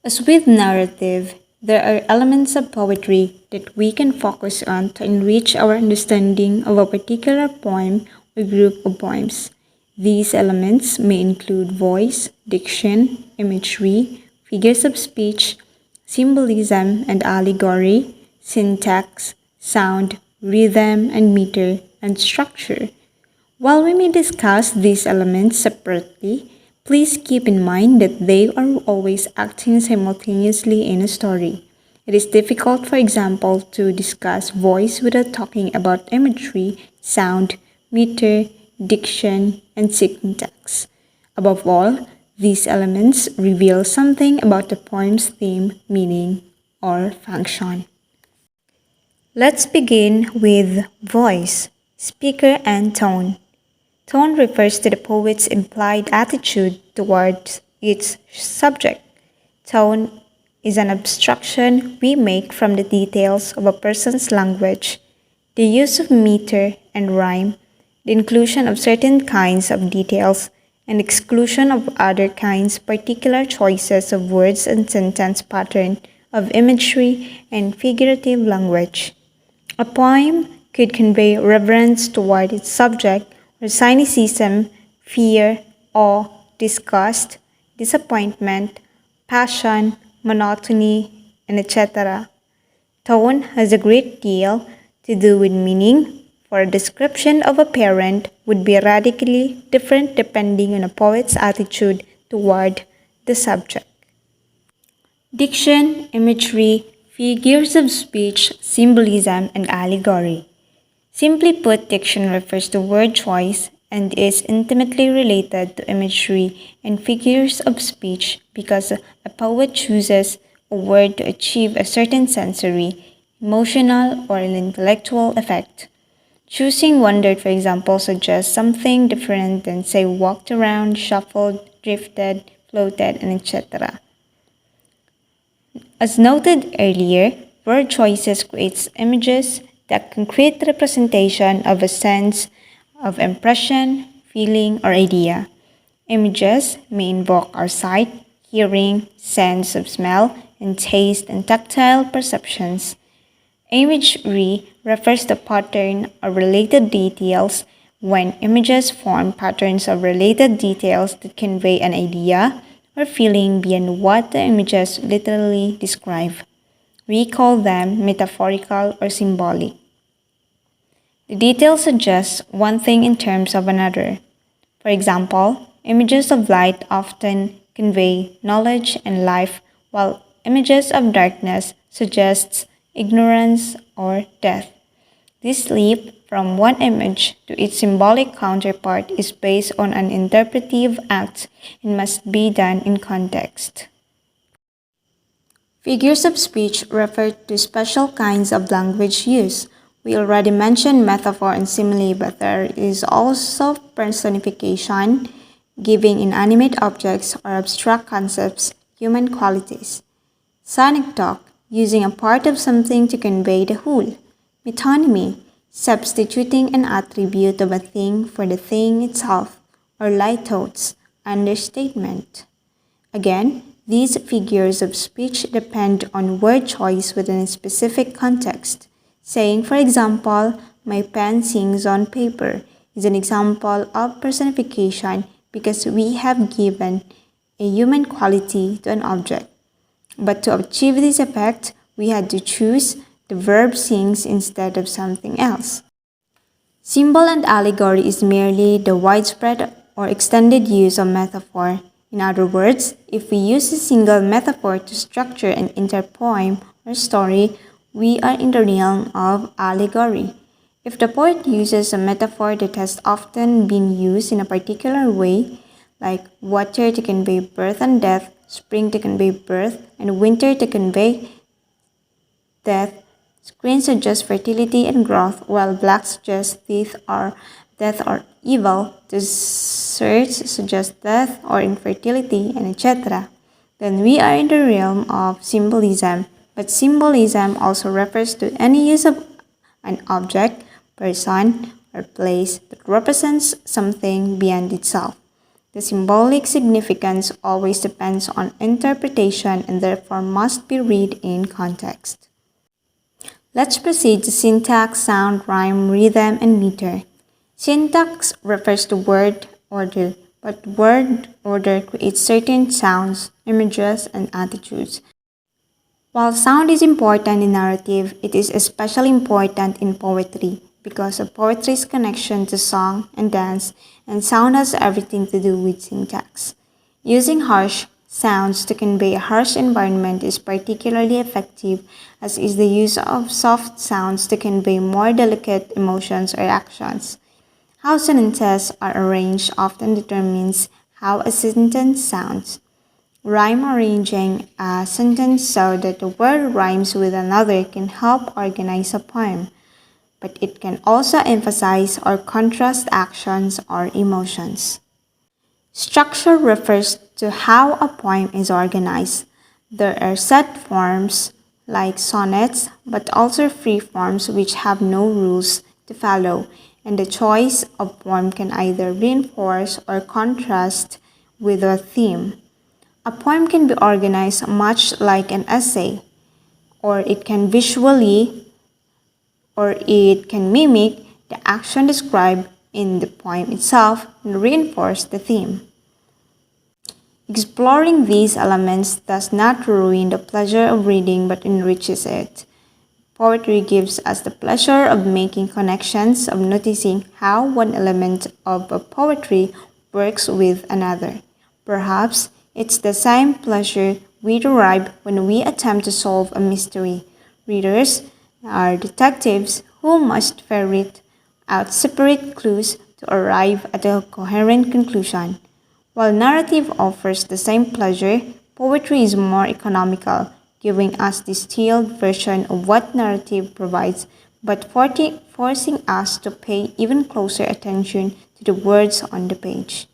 As with narrative, there are elements of poetry that we can focus on to enrich our understanding of a particular poem or group of poems. These elements may include voice, diction, imagery, figures of speech, symbolism and allegory, syntax, sound, rhythm and meter, and structure. While we may discuss these elements separately, please keep in mind that they are always acting simultaneously in a story. It is difficult, for example, to discuss voice without talking about imagery, sound, meter, diction, and syntax. Above all, these elements reveal something about the poem's theme, meaning, or function. Let's begin with voice, speaker, and tone. Tone refers to the poet's implied attitude towards its subject. Tone is an abstraction we make from the details of a person's language, the use of meter and rhyme, the inclusion of certain kinds of details, and exclusion of other kinds, particular choices of words and sentence pattern, of imagery and figurative language. A poem could convey reverence toward its subject or cynicism, fear, awe, disgust, disappointment, passion, monotony, and etc. Tone has a great deal to do with meaning, for a description of a parent would be radically different depending on a poet's attitude toward the subject. Diction, imagery, figures of speech, symbolism, and allegory. Simply put, diction refers to word choice and is intimately related to imagery and figures of speech because a poet chooses a word to achieve a certain sensory, emotional, or intellectual effect. Choosing wondered, for example, suggests something different than, say, walked around, shuffled, drifted, floated, and etc. As noted earlier, word choices creates images, that concrete representation of a sense of impression, feeling, or idea. Images may invoke our sight, hearing, sense of smell, and taste and tactile perceptions. Imagery refers to pattern or related details when images form patterns of related details that convey an idea or feeling beyond what the images literally describe. We call them metaphorical or symbolic. The detail suggests one thing in terms of another. For example, images of light often convey knowledge and life, while images of darkness suggests ignorance or death. This leap from one image to its symbolic counterpart is based on an interpretive act and must be done in context. Figures of speech refer to special kinds of language use. We already mentioned metaphor and simile, but there is also personification, giving inanimate objects or abstract concepts human qualities. Synecdoche, using a part of something to convey the whole. Metonymy, substituting an attribute of a thing for the thing itself. Or lithos, understatement. Again, these figures of speech depend on word choice within a specific context. Saying, for example, my pen sings on paper is an example of personification because we have given a human quality to an object. But to achieve this effect, we had to choose the verb sings instead of something else. Symbol and allegory is merely the widespread or extended use of metaphor. In other words, if we use a single metaphor to structure an entire poem or story, we are in the realm of allegory. If the poet uses a metaphor that has often been used in a particular way, like water to convey birth and death, spring to convey birth, and winter to convey death, green suggests fertility and growth, while black suggests death or evil, deserts suggest death or infertility, and etc., then we are in the realm of symbolism. But symbolism also refers to any use of an object, person, or place that represents something beyond itself. The symbolic significance always depends on interpretation and therefore must be read in context. Let's proceed to syntax, sound, rhyme, rhythm, and meter. Syntax refers to word order, but word order creates certain sounds, images, and attitudes. While sound is important in narrative, it is especially important in poetry because of poetry's connection to song and dance, and sound has everything to do with syntax. Using harsh sounds to convey a harsh environment is particularly effective, as is the use of soft sounds to convey more delicate emotions or actions. How sentences are arranged often determines how a sentence sounds. Rhyme arranging a sentence so that the word rhymes with another can help organize a poem, but it can also emphasize or contrast actions or emotions. Structure refers to how a poem is organized. There are set forms like sonnets, but also free forms which have no rules to follow, and the choice of form can either reinforce or contrast with a theme. A poem can be organized much like an essay, or it can mimic the action described in the poem itself and reinforce the theme. Exploring these elements does not ruin the pleasure of reading but enriches it. Poetry gives us the pleasure of making connections, of noticing how one element of a poetry works with another. Perhaps it's the same pleasure we derive when we attempt to solve a mystery. Readers are detectives who must ferret out separate clues to arrive at a coherent conclusion. While narrative offers the same pleasure, poetry is more economical, giving us the distilled version of what narrative provides, but forcing us to pay even closer attention to the words on the page.